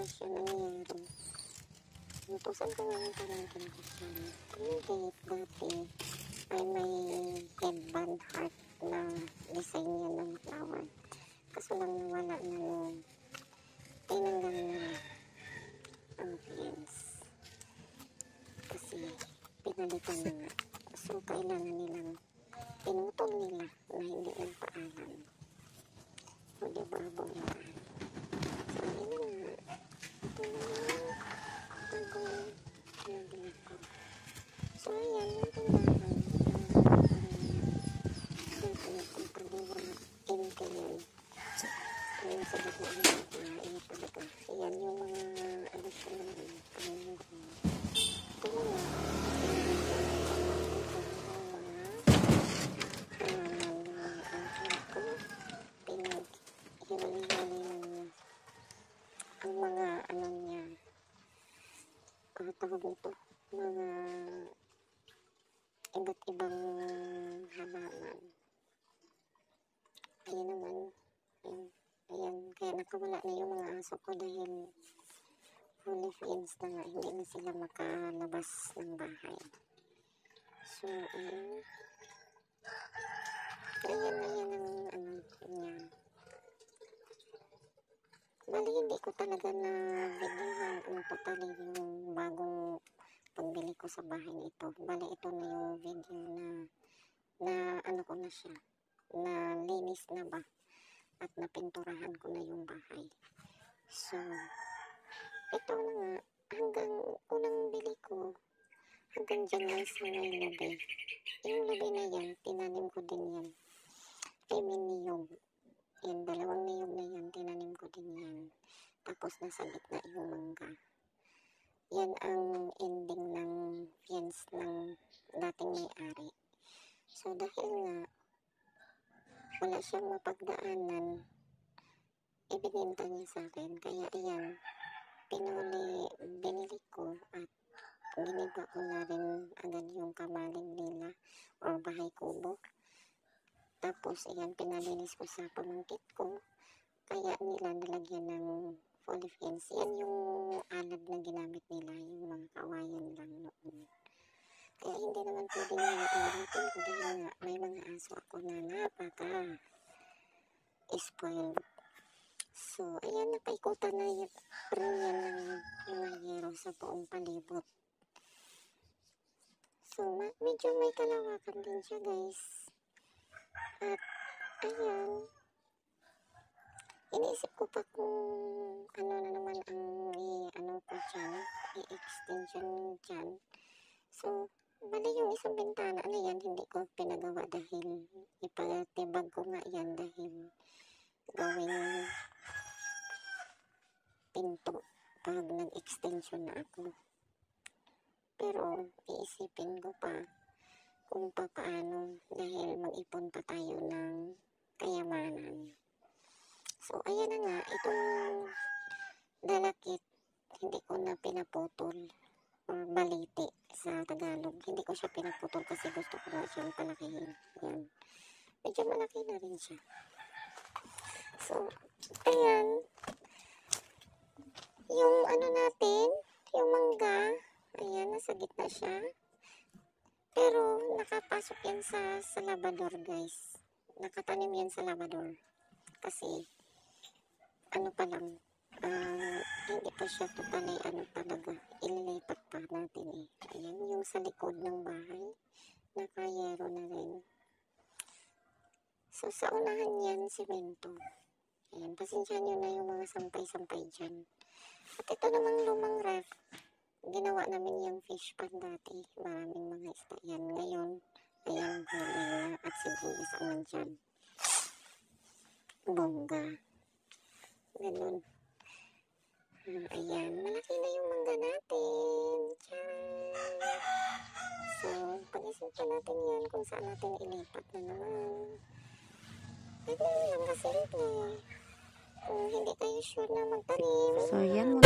siya nangyari. Inutusan ko nga ng pamangkin ko siya. Kumigate dati ay may headband heart na design niya ng flower. Kaso lang nawala na nung tinanggal nila ang pins. Kasi pinalitan na nga. So kailangan nilang pinutol nila na hindi nagpaalam. O diba, bongga. So yun na nga. Ito na yung bagong nabili ko. So ayan, yung tindahan. Dito na kung paliwanag. Empty yun. Ayun sa gitna natin. Ayun talaga. Ayan yung mga ano siya naman. Ayun ko. Ito na nga. Ang mga ano niya, tawag nito, mga iba't ibang halaman. Ayan naman, ayan, kaya nakawala na yung mga aso ko dahil fully fenced na nga, hindi na sila makalabas ng bahay. So, ayan ang ano niya. Bali, hindi ko talaga na videohan ang totally yung bagong pagbili ko sa bahay nito. Bali, ito na yung video na ano ko na siya, na linis na ba at napinturahan ko na yung bahay. So, ito na nga, hanggang unang bili ko, hanggang dyan lang sa may labi. Yung labi na yan, tinanim ko din yan. I mean, niyog. Yan, dalawang niyog na yan, tinanim ko din yan. Tapos nasa gitna yung mangga. Yan ang ending ng fence ng dating may-ari. So dahil nga wala siyang mapagdaanan, ibinenta niya sa akin. Kaya ayan, binili ko at giniba ko na rin agad yung kamaling nila o bahay kubo. Tapos, ayan, pinalinis ko sa pamangkit ko. Kaya nila nalagyan ng fully fence. Yan yung alad na ginamit nila, yung mga kawayan lang noon. Kaya hindi naman pwede nila ulitin ko dahil nga may mga aso ako na napaka-spoiled. So, ayan, napaikutan na rin yan ng mga hero sa buong palibot. So, medyo may kalawakan din siya, guys. At, ayan, iniisip ko pa kung ano na naman ang i-extension dyan. So, bali yung isang bintana na yan, hindi ko pinagawa dahil ipatibag ko nga yan dahil gawing pinto pag nag-extension na ako. Pero, iisipin ko pa kung paano dahil mag-ipon pa tayo ng kayamanan. So, ayan na nga, itong dalakit, hindi ko na pinaputol or baliti sa Tagalog. Hindi ko siya pinaputol kasi gusto ko na siyang palakihin. Yan. Medyo malaki na rin siya. So, ayan. Yung ano natin, yung mangga, ayan, nasa gitna siya. Pero, nakapasok yan sa labador, guys. Nakatanim yan sa labador. Kasi, ano pa lang, hindi pa siya totally, talaga, ililipat pa natin eh. Ayan, yung sa likod ng bahay, nakayero na rin. So, sa unahan yan, simento. Ayan, pasensya nyo na yung mga sampay-sampay dyan. At ito namang lumang ref. Ginawa namin yung fish pan dati. Maraming mga isda yan. Ngayon, ayan, huli na at sibuyas ang nandyan. Bongga. Ganun. Ayan, malaki na yung mangga natin. Tiyan. So, pag-isip natin yan kung saan natin ilipat na naman. Ito lang kasi ito. Kung hindi kayo sure na magtanim. So, yan